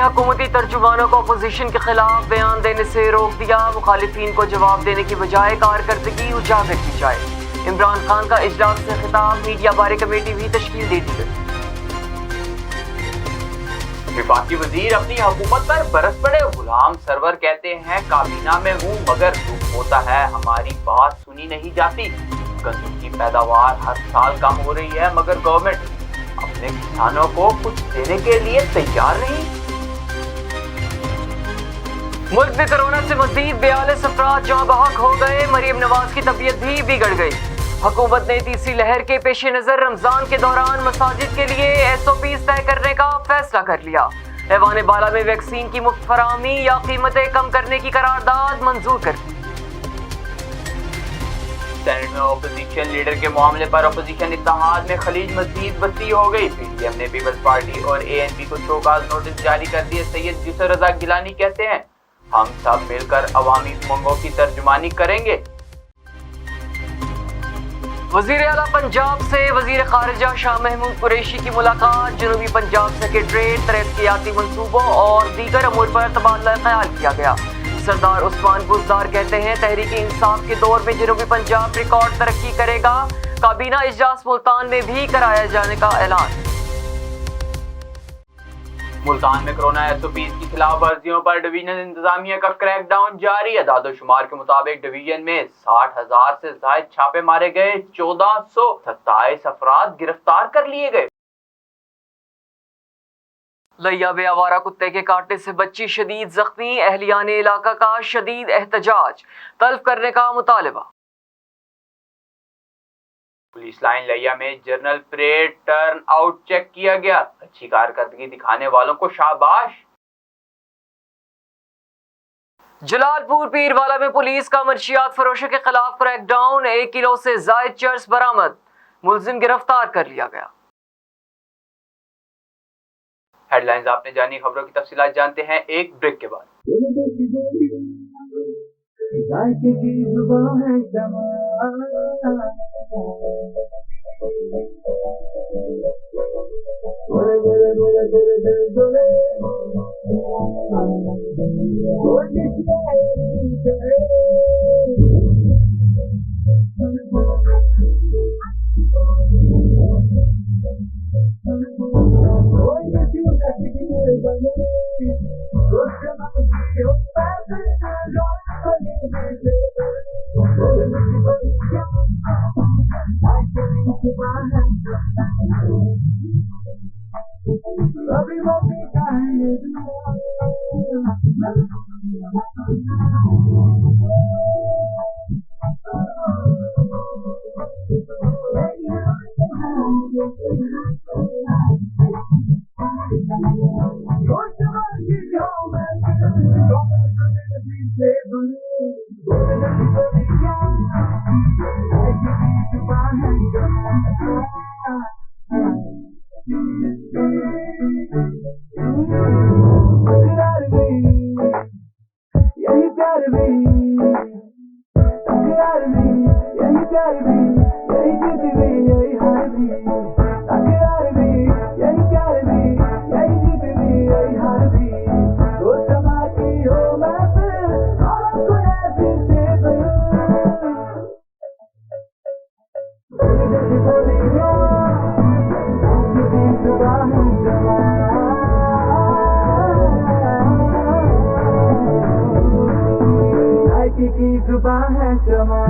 حکومتی ترجمانوں کو اپوزیشن کے خلاف بیان دینے سے روک دیا. مخالفین کو جواب دینے کی بجائے کارکردگی اجاگر کی جائے. عمران خان کا اجلاس سے خطاب. میڈیا بارے کمیٹی بھی تشکیل دے دی گئی. وفاقی وزیر اپنی حکومت پر برس پڑے. غلام سرور کہتے ہیں کابینہ میں ہوں مگر دکھ ہوتا ہے ہماری بات سنی نہیں جاتی. گندم کی پیداوار ہر سال کم ہو رہی ہے مگر گورنمنٹ اپنے کسانوں کو کچھ دینے کے لیے تیار نہیں. ملک میں کورونا سے مزید 42 افراد جاں بحق ہو گئے. مریم نواز کی طبیعت بھی بگڑ گئی. حکومت نے تیسری لہر کے پیش نظر رمضان کے دوران مساجد کے لیے SOPs طے کرنے کا فیصلہ کر لیا. ایوان بالا میں ویکسین کی مفت فراہمی یا قیمتیں کم کرنے کی قرارداد منظور کر دی. سینٹ میں اپوزیشن لیڈر کے معاملے پر اپوزیشن اتحاد میں خلیج مزید وسیع ہو گئی. PDM نے پیپلز پارٹی اور ANP کو شوکاز نوٹس جاری کر دیے. سید یسر رضا گیلانی کہتے ہیں ہم سب مل کر عوامی امنگوں کی ترجمانی کریں گے. وزیر اعلیٰ پنجاب سے وزیر خارجہ شاہ محمود قریشی کی ملاقات. جنوبی پنجاب سیکریٹریٹ ترقیاتی منصوبوں اور دیگر امور پر تبادلہ خیال کیا گیا. سردار عثمان بزدار کہتے ہیں تحریک انصاف کے دور میں جنوبی پنجاب ریکارڈ ترقی کرے گا. کابینہ اجلاس ملتان میں بھی کرایا جانے کا اعلان. ملتان میں کورونا SOPs کی خلاف ورزیوں پر ڈویژنل انتظامیہ کا کریک ڈاؤن جاری. اعداد و شمار کے مطابق ڈویژن میں 60,000 سے زائد چھاپے مارے گئے. 1427 افراد گرفتار کر لیے گئے. لیا بے آوارہ کتے کے کاٹنے سے بچی شدید زخمی. اہلیان علاقہ کا شدید احتجاج. طلب کرنے کا مطالبہ. پولیس لائن لیا میں general parade turn out check کیا گیا. اچھی کارکردگی دکھانے والوں کو شاباش. جلال پور پیروالا میں پولیس کا منشیات فروشوں کے خلاف کریک ڈاؤن. 1 کلو سے زائد چرس برآمد. ملزم گرفتار کر لیا گیا. ہیڈ لائنز آپ نے جانی. خبروں کی تفصیلات جانتے ہیں ایک بریک کے بعد.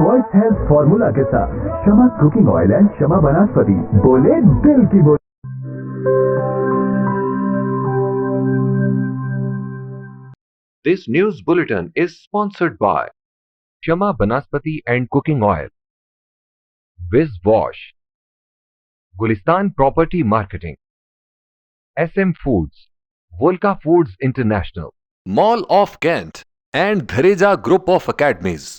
وائس ہیلتھ فارمولا کے ساتھ شمع کوکنگ آئل اینڈ شمع بناسپتی. بولے دل کی بول. This news bulletin is sponsored by Shama Banaspati and Cooking Oil, Wiz Wash, Gulistan Property Marketing, SM Foods, Volca Foods International, Mall of Kent and Dhareja Group of Academies.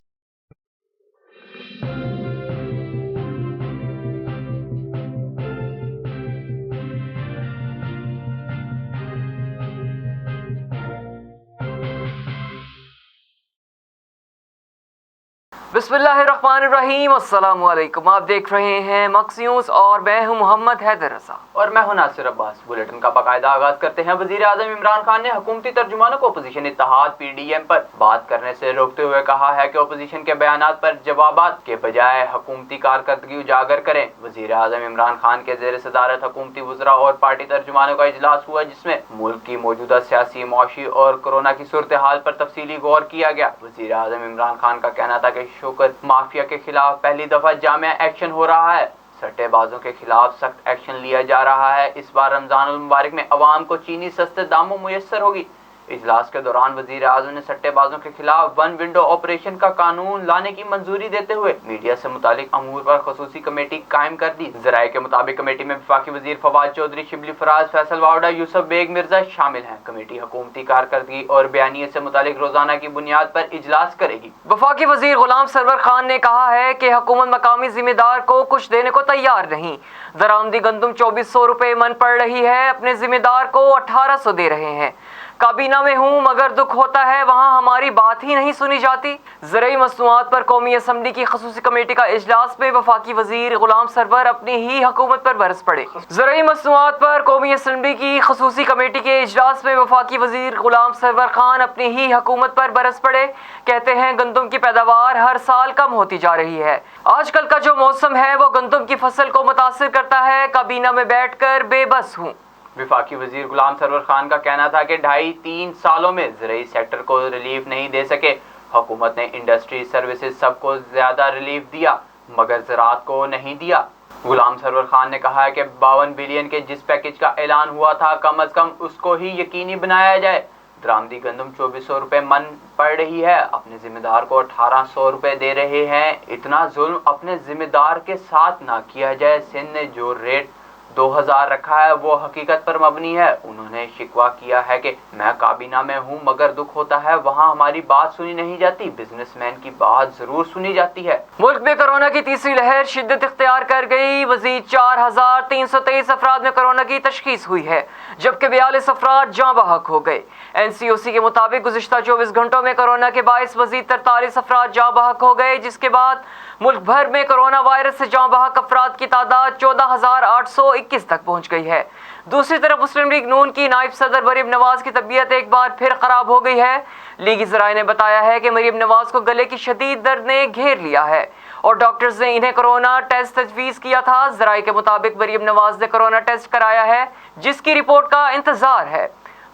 बिस्मिल्लाहिर्रहमानिर्रहीम, अस्सलाम वालेकुम। आप देख रहे हैं मक्स न्यूज़ और मैं हूं मोहम्मद हैदर रज़ा और मैं हूं नासिर अब्बास। बुलेटिन का बाकायदा आगाज करते हैं। वजीर आजम इमरान खान ने हुकूमती तर्जुमानों को अपोजिशन इत्तेहाद PDM पर बात करने से रोकते हुए कहा है कि अपोजिशन के बयानात पर जवाबात के बजाय हुकूमती कारकर्दगी उजागर करें। वजीर आजम इमरान खान के ज़ेर सदारत हुकूमती वज़रा और पार्टी तर्जुमानों का इजलास हुआ, जिसमें मुल्क की मौजूदा सियासी, मौशी और कोरोना की सूरत हाल पर तफसीली गौर किया गया। वजीर आजम इमरान खान का कहना था कि शुगर माफिया के खिलाफ पहली दफा जामिया एक्शन हो रहा है। सट्टेबाजों के खिलाफ सख्त एक्शन लिया जा रहा है। इस बार रमजानुल मुबारक में अवाम को चीनी सस्ते दामों मुयस्सर होगी। इजलास के दौरान वजीर आजम ने सट्टेबाजों के खिलाफ वन विंडो ऑपरेशन का कानून लाने की मंजूरी देते हुए मीडिया से मुतालिक अमूर पर खसूसी कमेटी कायम कर दी। जराये के मुताबिक कमेटी में वफाकी वजीर फवाद चौधरी, शिबली फराज, फैसल वावडा, यूसुफ बेग मिर्जा शामिल हैं। कमेटी हुकूमती कारकर्दगी और बयानिए से मुतालिक रोजाना की बुनियाद पर इजलास करेगी। वफाकी वजीर गुलाम सरवर खान ने कहा है कि हुकूमत मकामी जिम्मेदार को कुछ देने को तैयार नहीं। दरामदी गंदम 2400 रुपए मन पड़ रही है, अपने जिम्मेदार को 1800 दे रहे हैं। काबीना में हूँ मगर दुख होता है वहाँ हमारी बात ही नहीं सुनी जाती। ज़राई मसनूआत पर कौमी असम्बली की खसूसी कमेटी का इजलास में वफाकी वजीर गुलाम सरवर अपनी ही हुकूमत पर बरस पड़े। ज़राई मसनूआत पर कौमी असम्बली की खसूसी कमेटी के इजलास में वफाकी वजीर गुलाम सरवर खान अपनी ही हुकूमत पर बरस पड़े। कहते हैं गंदम की पैदावार हर साल कम होती जा रही है। आजकल का जो मौसम है वो गंदम की फसल को मुतासिर करता है। काबीना में बैठकर बेबस हूँ। वफाकी वजीर गुलाम सरवर खान का कहना था कि 2.5-3 सालों में ज़राई सेक्टर को रिलीफ नहीं दे सके। हुकूमत ने इंडस्ट्री, सर्विसेज सबको ज़्यादा रिलीफ दिया मगर ज़राअत को नहीं दिया। गुलाम सरवर खान ने कहा है कि 52 बिलियन के जिस पैकेज का ऐलान हुआ था कम अज़ कम उसको ही यकीनी बनाया जाए। दरामदी गंदम 2400 रुपये मन पड़ रही है, अपने जिम्मेदार को 1800 रुपये दे रहे हैं। इतना जुल्म अपने जिम्मेदार के साथ ना किया जाए। सिंध ने जो रेट 2000 रखा है वो हकीकत पर मबनी है। उन्होंने शिकवा किया है कि मैं काबीना में हूँ मगर दुख होता है वहाँ हमारी बात सुनी नहीं जाती। बिजनेसमैन की बात जरूर सुनी जाती है। मुल्क में कोरोना की तीसरी लहर शिद्दत इख्तियार कर गई। मजीद 4323 अफराद में कोरोना की तशखीस हुई है जबकि 42 अफराद जाँ बहक हो गए। NCOC के मुताबिक गुज़िश्ता 24 घंटों में कोरोना के बायस मजीद 43 अफराद जाँ बहक हो गए, जिसके बाद मुल्क भर में कोरोना वायरस से जाँ बहक अफराद की तादाद 14,821 तक पहुँच गई है। दूसरी तरफ मुस्लिम लीग नून की नायब सदर मरीम नवाज की तबीयत एक बार फिर खराब हो गई है। लीगी ज़राए ने बताया है कि मरीम नवाज को गले की शदीद दर्द ने घेर लिया है और डॉक्टर्स ने इन्हें कोरोना टेस्ट तजवीज़ किया था। ज़राए के मुताबिक मरीम नवाज ने कोरोना टेस्ट कराया है जिसकी रिपोर्ट का इंतजार है।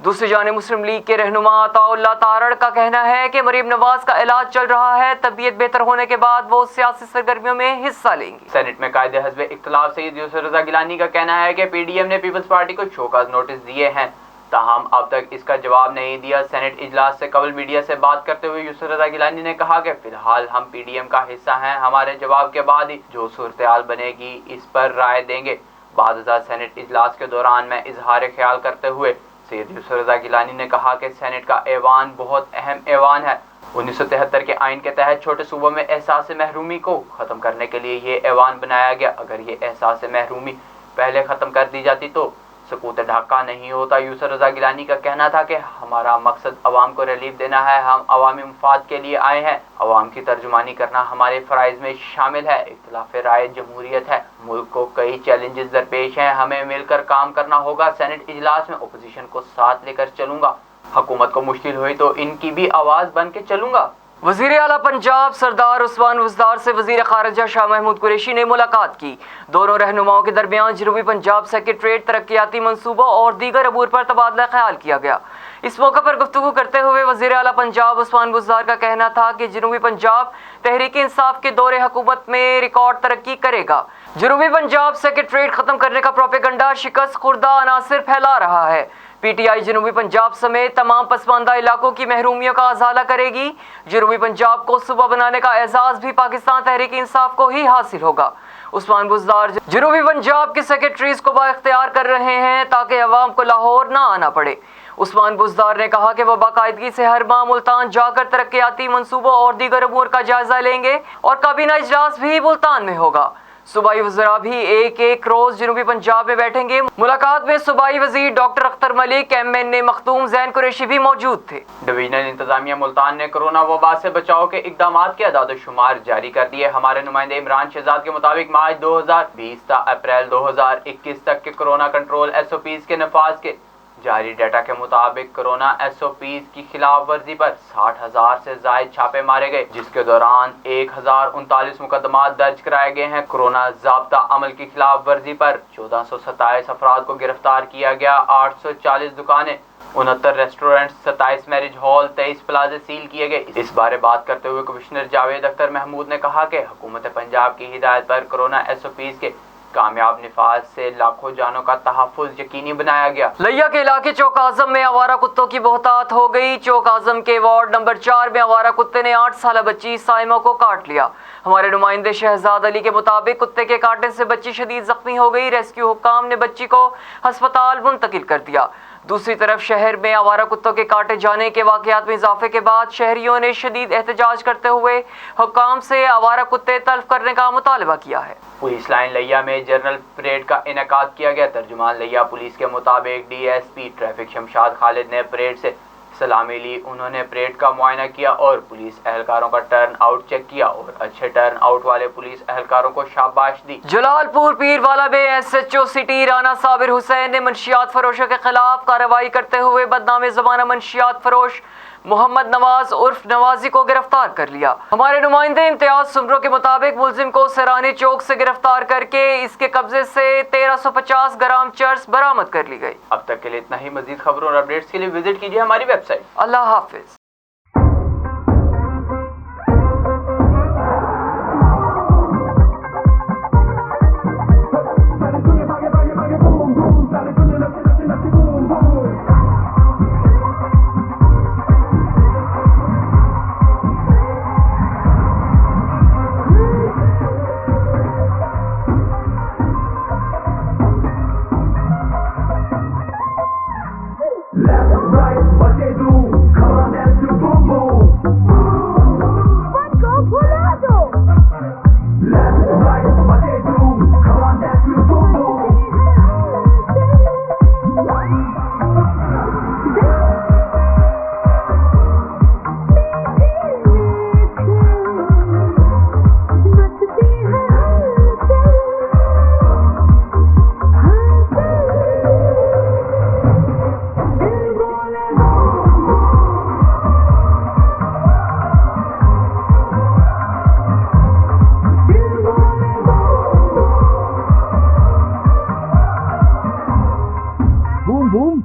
दूसरी जानिब मुस्लिम लीग के रहनुमा अताउल्लाह तारड़ का कहना है कि मरीम नवाज का इलाज चल रहा है, तबीयत बेहतर होने के बाद वो सियासी सरगर्मियों में हिस्सा लेंगी। सेनेट में कायदे हज़्ब इख्तिलाफ सईद यूसुफ रज़ा गिलानी का कहना है कि PDM ने पीपल्स पार्टी को शोकाज नोटिस दिए हैं, ताहम अब तक इसका जवाब नहीं दिया। सेनेट इजलास से कबल मीडिया से बात करते हुए यूसुफ रज़ा गिलानी ने कहा कि फिलहाल हम PDM का हिस्सा हैं, हमारे जवाब के बाद ही जो सूरत हाल बनेगी इस पर राय देंगे। बाद सेनेट इजलास के दौरान में इजहार ख्याल करते हुए सैयद यूसुफ रज़ा गिलानी ने कहा कि सेनेट का ऐवान बहुत अहम ऐवान है। 1973 के आइन के तहत छोटे सूबों में एहसास महरूमी को ख़त्म करने के लिए ये ऐवान बनाया गया। अगर ये एहसास महरूमी पहले ख़त्म कर दी जाती तो सकूत ढाका नहीं होता। यूसुफ रज़ा गिलानी का कहना था कि हमारा मकसद अवाम को रिलीफ देना है, हम अवामी मुफाद के लिए आए हैं। अवाम की तर्जुमानी करना हमारे फ़राइज़ में शामिल है। इख्तिलाफ राय जमहूरियत है, मुल्क को कई चैलेंजेस दरपेश हैं, हमें मिलकर काम करना होगा। सेनेट इजलास में अपोजिशन को साथ लेकर चलूँगा, हुकूमत को मुश्किल हुई तो इनकी भी आवाज़ बन के चलूँगा। वज़ीर आला पंजाब सरदार उस्मान बुज़दार से वज़ीर ख़ारिजा शाह महमूद कुरैशी ने मुलाकात की। दोनों रहनुमाओं के दरमियान जनूबी पंजाब सेक्रेटरीट, तरक्याती मनसूबों और दीगर अमूर पर तबादला ख्याल किया गया। इस मौके पर गुफ्तगू करते हुए वज़ीर आला पंजाब उस्मान बुज़दार का कहना था कि जनूबी पंजाब तहरीक इंसाफ के दौरे हुकूमत में रिकॉर्ड तरक्की करेगा। जनूबी पंजाब सेक्रेटरीट ख़त्म करने का प्रोपेगंडा शिकस्त खुर्दा अनासिर फैला रहा है। PTI जनूबी पंजाब समेत तमाम पसमानदा इलाकों की महरूमियों का अजाला करेगी। जनूबी पंजाब को सूबा बनाने का एजाज़ भी पाकिस्तान तहरीक इंसाफ को ही हासिल होगा। उस्मान बुज़दार जनूबी पंजाब के सेक्रेटरीज को बाइख्तियार कर रहे हैं ताकि अवाम को लाहौर ना आना पड़े। उस्मान बुज़दार ने कहा कि वह बाकायदगी से हर माह मुल्तान जाकर तरक्याती मनसूबों और दीगर अमूर का जायजा लेंगे और काबीना इजलास भी मुल्तान में होगा। صوبائی وزراء بھی ایک ایک روز جنوبی پنجاب میں بیٹھیں گے۔ ملاقات میں صوبائی وزیر ڈاکٹر اختر ملک، MN مختوم زین قریشی بھی موجود تھے۔ ڈویژنل انتظامیہ ملتان نے کرونا وبا سے بچاؤ کے اقدامات کے اعداد و شمار جاری کر دیے۔ ہمارے نمائندے عمران شہزاد کے مطابق مارچ 2020 تا اپریل 2021 تک کے کرونا کنٹرول SOPs کے نفاذ کے جاری ڈیٹا کے مطابق کرونا SOPs کی خلاف ورزی پر 60,000 سے زائد چھاپے مارے گئے، جس کے دوران 1039 مقدمات درج کرائے گئے ہیں۔ کرونا ضابطہ عمل کی خلاف ورزی پر 1427 افراد کو گرفتار کیا گیا۔ 840 دکانیں، 69 ریسٹورنٹ، 27 میرج ہال، 23 پلازے سیل کیے گئے۔ اس بارے بات کرتے ہوئے کمشنر جاوید اختر محمود نے کہا کہ حکومت پنجاب کی ہدایت پر کرونا SOPs کے کامیاب نفاذ سے لاکھوں جانوں کا تحفظ یقینی بنایا گیا۔ لیا کے علاقے چوک اعظم میں آوارہ کتوں کی بہتات ہو گئی۔ چوک اعظم کے وارڈ نمبر 4 میں آوارہ کتے نے 8 سالہ بچی سائمہ کو کاٹ لیا۔ ہمارے نمائندے شہزاد علی کے مطابق کتے کے کاٹنے سے بچی شدید زخمی ہو گئی۔ ریسکیو حکام نے بچی کو ہسپتال منتقل کر دیا۔ دوسری طرف شہر میں آوارہ کتوں کے کاٹے جانے کے واقعات میں اضافے کے بعد شہریوں نے شدید احتجاج کرتے ہوئے حکام سے آوارہ کتے تلف کرنے کا مطالبہ کیا ہے۔ پولیس لائن لیا میں جنرل پریڈ کا انعقاد کیا گیا۔ ترجمان لیا پولیس کے مطابق DSP ٹریفک شمشاد خالد نے پریڈ سے سلامی لی۔ انہوں نے پریڈ کا معائنہ کیا اور پولیس اہلکاروں کا ٹرن آؤٹ چیک کیا اور اچھے ٹرن آؤٹ والے پولیس اہلکاروں کو شاباش دی۔ جلال پور پیر والا میں SHO سٹی رانا صابر حسین نے منشیات فروشوں کے خلاف کارروائی کرتے ہوئے بدنام زمانہ منشیات فروش محمد نواز عرف نوازی کو گرفتار کر لیا۔ ہمارے نمائندے امتیاز سمرو کے مطابق ملزم کو سرانی چوک سے گرفتار کر کے اس کے قبضے سے 1350 گرام چرس برآمد کر لی گئی۔ اب تک کے لیے اتنا ہی۔ مزید خبروں اور اپڈیٹس کے لیے وزٹ کیجیے ہماری ویب سائٹ۔ اللہ حافظ۔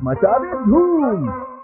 मचा दे धूम।